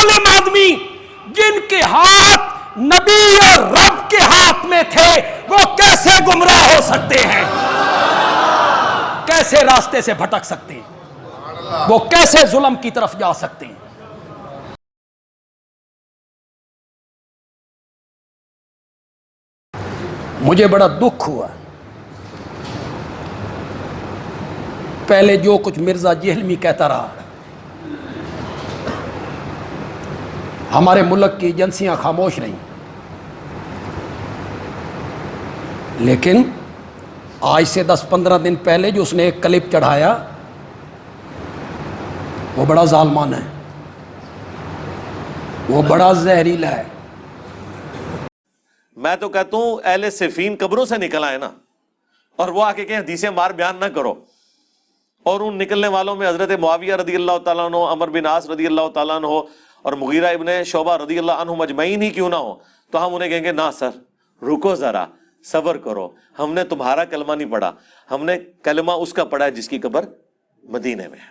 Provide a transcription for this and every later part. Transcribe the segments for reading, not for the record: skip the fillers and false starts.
ظالم آدمی جن کے ہاتھ نبی اور رب کے ہاتھ میں تھے وہ کیسے گمراہ ہو سکتے ہیں؟ کیسے راستے سے بھٹک سکتے ہیں؟ وہ کیسے ظلم کی طرف جا سکتے ہیں؟ مجھے بڑا دکھ ہوا پہلے جو کچھ مرزا جہلمی کہتا رہا، ہمارے ملک کی ایجنسیاں خاموش رہیں، لیکن آج سے 10-15 دن پہلے جو اس نے ایک کلپ چڑھایا وہ بڑا ظالمانہ ہے، وہ بڑا زہریلا ہے۔ میں تو کہتا ہوں اہل صفین قبروں سے نکل آئے نا، اور وہ آ کے کہ حدیثیں مار بیان نہ کرو، اور ان نکلنے والوں میں حضرت معاویہ رضی اللہ تعالیٰ عنہ، عمر بن عاص رضی اللہ تعالیٰ عنہ اور مغیرہ ابن شعبہ رضی اللہ عنہ مجمعین ہی کیوں نہ ہو، تو ہم انہیں کہیں گے نہ سر رکو ذرا، صبر کرو، ہم نے تمہارا کلمہ نہیں پڑھا، ہم نے کلمہ اس کا پڑھا ہے جس کی قبر مدینے میں ہے،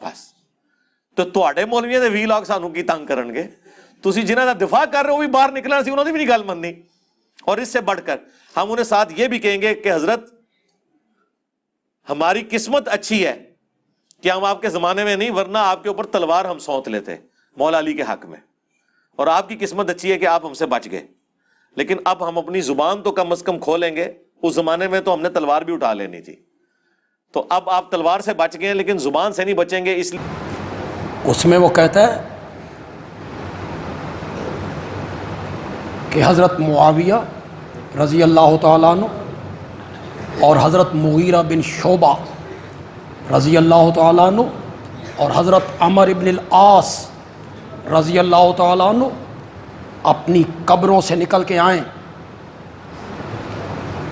بس۔ تو تواڈے مولویاں دے 20 لاکھ سانوں کی تنگ کرن گے، تسی جنہاں دا دفاع کر رہے ہو وہ بھی باہر نکلنا سی، انہوں نے بھی نہیں گل مننی۔ اور اس سے بڑھ کر ہم انہیں ساتھ یہ بھی کہیں گے کہ حضرت ہماری قسمت اچھی ہے کہ ہم آپ کے زمانے میں نہیں، ورنہ آپ کے اوپر تلوار ہم سونت لیتے مولا علی کے حق میں، اور آپ کی قسمت اچھی ہے کہ آپ ہم سے بچ گئے، لیکن اب ہم اپنی زبان تو کم از کم کھولیں گے، اس زمانے میں تو ہم نے تلوار بھی اٹھا لینی تھی، تو اب آپ تلوار سے بچ گئے لیکن زبان سے نہیں بچیں گے، اس لیے اس میں وہ کہتا ہے کہ حضرت معاویہ رضی اللہ تعالیٰ عنہ اور حضرت مغیرہ بن شعبہ رضی اللہ تعالیٰ عنہ اور حضرت عمر ابن العاص رضی اللہ تعالیٰ عنہ اپنی قبروں سے نکل کے آئیں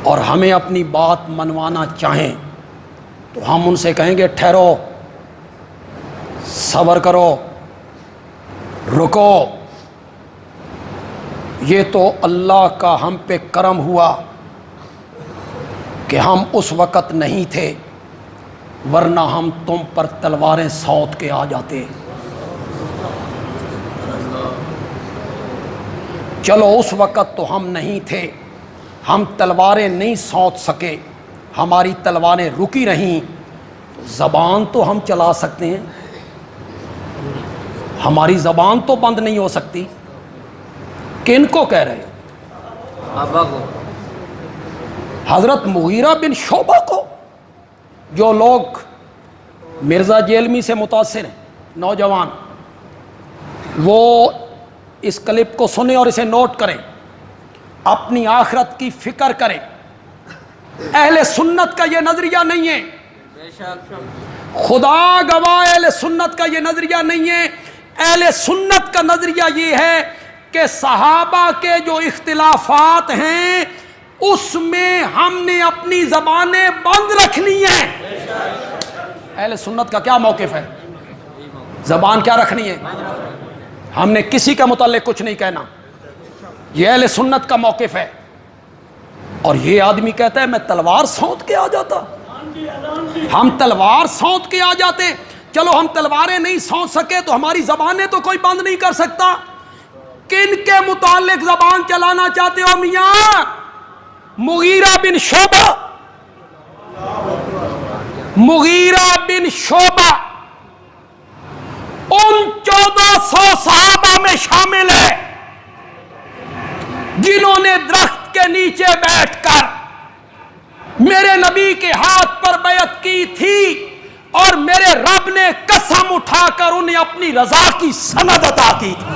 اور ہمیں اپنی بات منوانا چاہیں تو ہم ان سے کہیں گے ٹھہرو، صبر کرو، رکو، یہ تو اللہ کا ہم پہ کرم ہوا کہ ہم اس وقت نہیں تھے، ورنہ ہم تم پر تلواریں سونت کے آ جاتے۔ چلو اس وقت تو ہم نہیں تھے، ہم تلواریں نہیں سونت سکے، ہماری تلواریں رکی رہیں، زبان تو ہم چلا سکتے ہیں، ہماری زبان تو بند نہیں ہو سکتی۔ کن کو کہہ رہے ہیں؟ آبا کو، حضرت مغیرہ بن شعبہ کو۔ جو لوگ مرزا جیلمی سے متاثر ہیں نوجوان، وہ اس کلپ کو سنیں اور اسے نوٹ کریں، اپنی آخرت کی فکر کریں۔ اہل سنت کا یہ نظریہ نہیں ہے، بے شک، خدا گواہ اہل سنت کا یہ نظریہ نہیں ہے۔ اہل سنت کا نظریہ یہ ہے کہ صحابہ کے جو اختلافات ہیں اس میں ہم نے اپنی زبانیں بند رکھنی ہیں۔ اہل سنت کا کیا موقف ہے؟ زبان کیا رکھنی ہے؟ ہم نے کسی کے متعلق کچھ نہیں کہنا، یہ اہل سنت کا موقف ہے۔ اور یہ آدمی کہتا ہے میں تلوار سونت کے آ جاتا، ہم تلوار سونت کے آ جاتے۔ چلو ہم تلواریں نہیں سونت سکے تو ہماری زبانیں تو کوئی بند نہیں کر سکتا۔ کن کے متعلق زبان چلانا چاہتے ہو میاں؟ مغیرہ بن شعبہ، مغیرہ بن شعبہ ان 1400 صحابہ میں شامل ہے جنہوں نے درخت کے نیچے بیٹھ کر میرے نبی کے ہاتھ پر بیعت کی تھی، اور میرے رب نے قسم اٹھا کر انہیں اپنی رضا کی سند عطا کی تھی۔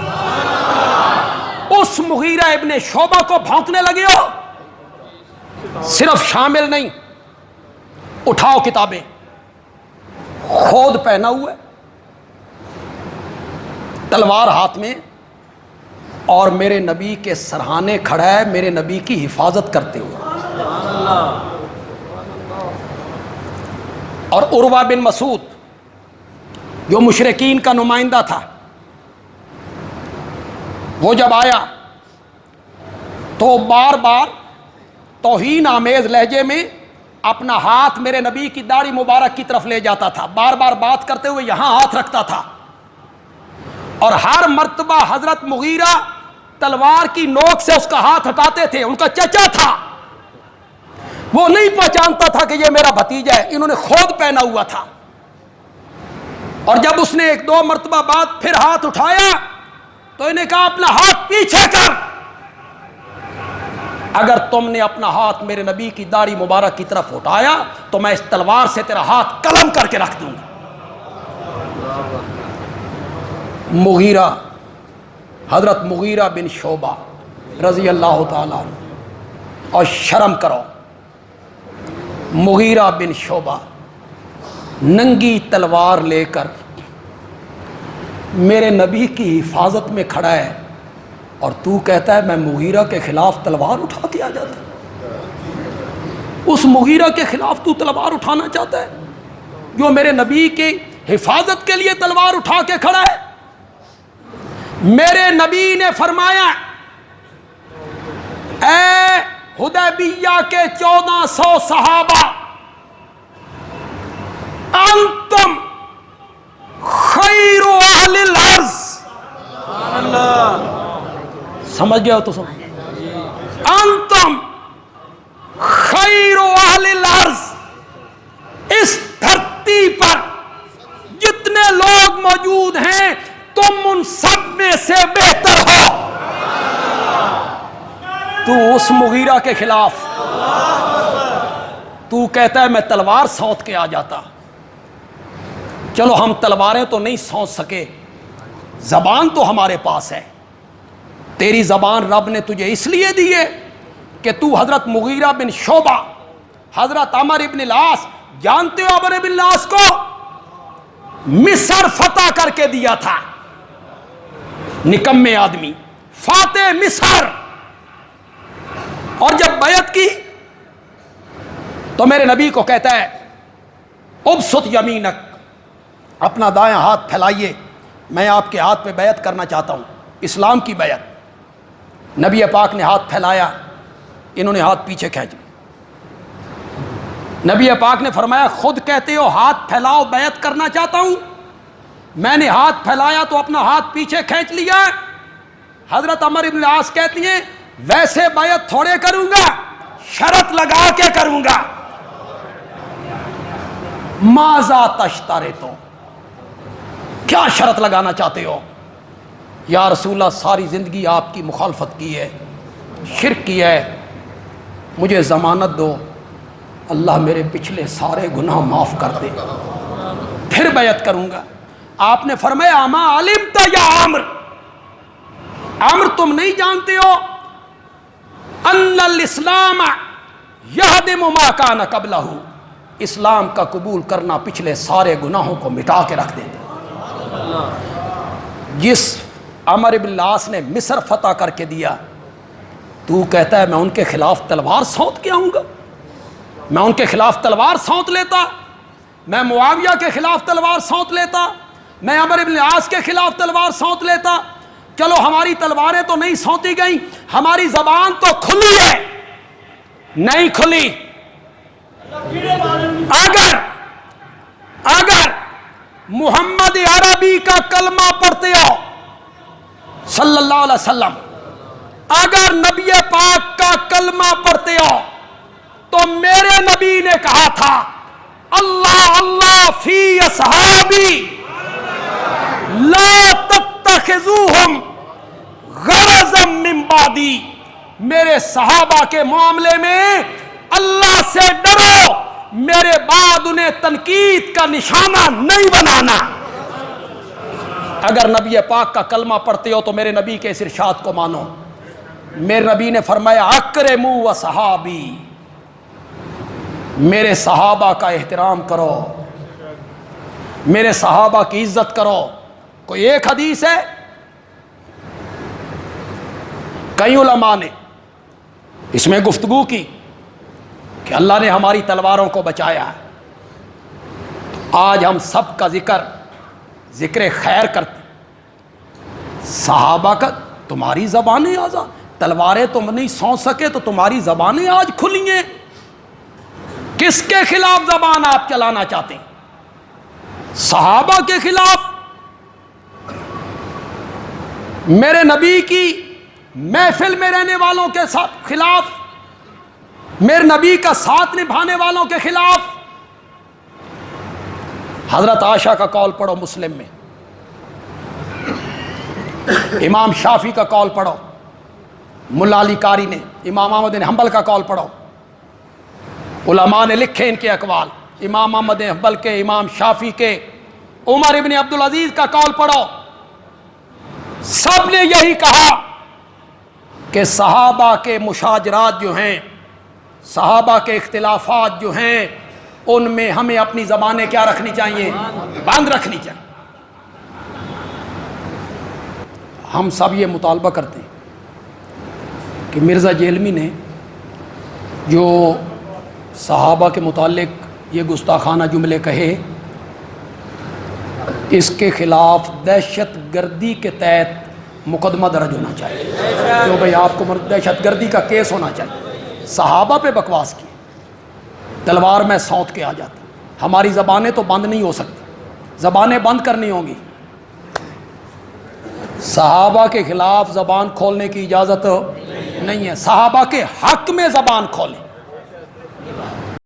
اس مغیرہ ابن شعبہ کو بھونکنے لگے ہو؟ صرف شامل نہیں، اٹھاؤ کتابیں، خود پہنا ہوا ہے، تلوار ہاتھ میں، اور میرے نبی کے سرہانے کھڑا ہے میرے نبی کی حفاظت کرتے ہوئے۔ اور عروہ بن مسعود جو مشرکین کا نمائندہ تھا، وہ جب آیا تو بار بار توہین آمیز لہجے میں اپنا ہاتھ میرے نبی کی داڑھی مبارک کی طرف لے جاتا تھا، بار بار بات کرتے ہوئے یہاں ہاتھ رکھتا تھا، اور ہر مرتبہ حضرت مغیرہ تلوار کی نوک سے اس کا ہاتھ ہٹاتے تھے. ان کا چچا تھا, وہ نہیں پہچانتا تھا کہ یہ میرا بھتیجا ہے, انہوں نے خود پہنا ہوا تھا. اور جب اس نے ایک دو مرتبہ بعد پھر ہاتھ اٹھایا تو انہیں کہا اپنا ہاتھ پیچھے کر, اگر تم نے اپنا ہاتھ میرے نبی کی داڑھی مبارک کی طرف اٹھایا تو میں اس تلوار سے تیرا ہاتھ قلم کر کے رکھ دوں گا. مغیرہ, حضرت مغیرہ بن شعبہ رضی اللہ تعالیٰ عنہ, اور شرم کرو, مغیرہ بن شعبہ ننگی تلوار لے کر میرے نبی کی حفاظت میں کھڑا ہے, اور تو کہتا ہے میں مغیرہ کے خلاف تلوار اٹھا کے آ جاتا. اس مغیرہ کے خلاف تو تلوار اٹھانا چاہتا ہے جو میرے نبی کی حفاظت کے لیے تلوار اٹھا کے کھڑا ہے. میرے نبی نے فرمایا اے حدیبیہ کے 1400 صحابہ, انتم خیر اہل الارض. سمجھ گئے ہو تو سمجھ, انتم خیر اہل الارض, اس دھرتی پر جتنے لوگ موجود ہیں تم ان سب میں سے بہتر ہو. تو اس مغیرہ کے خلاف تو کہتا ہے میں تلوار سونت کے آ جاتا. چلو ہم تلواریں تو نہیں سونت سکے, زبان تو ہمارے پاس ہے. تیری زبان رب نے تجھے اس لیے دی ہے کہ تو حضرت مغیرہ بن شعبہ, حضرت عمر بن العاص, جانتے ہو عمر بن العاص کو مصر فتح کر کے دیا تھا, نکمے آدمی, فاتح مصر. اور جب بیعت کی تو میرے نبی کو کہتا ہے ابسط یمینک, اپنا دائیں ہاتھ پھیلائیے, میں آپ کے ہاتھ پہ بیعت کرنا چاہتا ہوں, اسلام کی بیعت. نبی پاک نے ہاتھ پھیلایا, انہوں نے ہاتھ پیچھے کھینچ لیا. نبی پاک نے فرمایا خود کہتے ہو ہاتھ پھیلاؤ بیعت کرنا چاہتا ہوں, میں نے ہاتھ پھیلایا تو اپنا ہاتھ پیچھے کھینچ لیا. حضرت عمر بن العاص کہتی ہیں ویسے بیعت تھوڑے کروں گا, شرط لگا کے کروں گا. ماذا تشترطو, کیا شرط لگانا چاہتے ہو؟ یا رسول اللہ ساری زندگی آپ کی مخالفت کی ہے, شرک کی ہے, مجھے ضمانت دو, اللہ میرے پچھلے سارے گناہ معاف کر دے, پھر بیعت کروں گا. آپ نے فرمایا اما علمت یا عمر, عمر تم نہیں جانتے ہو ان الاسلام یہدم ما کان قبلہ, اسلام کا قبول کرنا پچھلے سارے گناہوں کو مٹا کے رکھ دیتا. جس عمر بن العاص نے مصر فتح کر کے دیا, تو کہتا ہے میں ان کے خلاف تلوار سونت کے آؤں گا, میں ان کے خلاف تلوار سونت لیتا, میں معاویہ کے خلاف تلوار سونت لیتا, میں عمر بن العاص کے خلاف تلوار سونت لیتا. چلو ہماری تلواریں تو نہیں سونتی گئیں, ہماری زبان تو کھلی ہے, نہیں کھلی. اگر محمد عربی کا کلمہ پڑھتے ہو صلی اللہ علیہ وسلم, اگر نبی پاک کا کلمہ پڑھتے ہو تو میرے نبی نے کہا تھا اللہ اللہ فی اصحابی لا تتخذوہم غرضا من بعدی, میرے صحابہ کے معاملے میں اللہ سے ڈرو, میرے بعد انہیں تنقید کا نشانہ نہیں بنانا. اگر نبی پاک کا کلمہ پڑھتے ہو تو میرے نبی کے اس ارشاد کو مانو. میرے نبی نے فرمایا اکرموا وصحابی, میرے صحابہ کا احترام کرو, میرے صحابہ کی عزت کرو. کوئی ایک حدیث ہے, کئی علماء نے اس میں گفتگو کی کہ اللہ نے ہماری تلواروں کو بچایا ہے. آج ہم سب کا ذکر خیر کرتے, صحابہ کا, تمہاری زبانیں آزاد, تلواریں تم نہیں سونچ سکے تو تمہاری زبانیں آج کھلی ہیں. کس کے خلاف زبان آپ چلانا چاہتے ہیں؟ صحابہ کے خلاف. میرے نبی کی محفل میں رہنے والوں کے خلاف، میرے نبی کا ساتھ نبھانے والوں کے خلاف۔ حضرت عائشہ کا قول پڑھو مسلم میں، امام شافعی کا قول پڑھو، ملا علی قاری نے، امام احمد بن حنبل کا قول پڑھو، علماء نے لکھے ان کے اقوال، امام احمد بن حنبل کے، امام شافعی کے، عمر ابن عبدالعزیز کا قول پڑھو۔ سب نے یہی کہا کہ صحابہ کے مشاجرات جو ہیں، صحابہ کے اختلافات جو ہیں، ان میں ہمیں اپنی زبانیں کیا رکھنی چاہیے؟ بند رکھنی چاہیے۔ ہم سب یہ مطالبہ کرتے ہیں کہ مرزا جیلمی نے جو صحابہ کے متعلق یہ گستاخانہ جملے کہے، اس کے خلاف دہشت گردی کے تحت مقدمہ درج ہونا چاہیے، جو بھئی آپ کو دہشت گردی کا کیس ہونا چاہیے۔ صحابہ پہ بکواس کی، تلوار میں سونت کے آ جاتا۔ ہماری زبانیں تو بند نہیں ہو سکتی، زبانیں بند کرنی ہوں گی۔ صحابہ کے خلاف زبان کھولنے کی اجازت نہیں ہے، صحابہ کے حق میں زبان کھولیں۔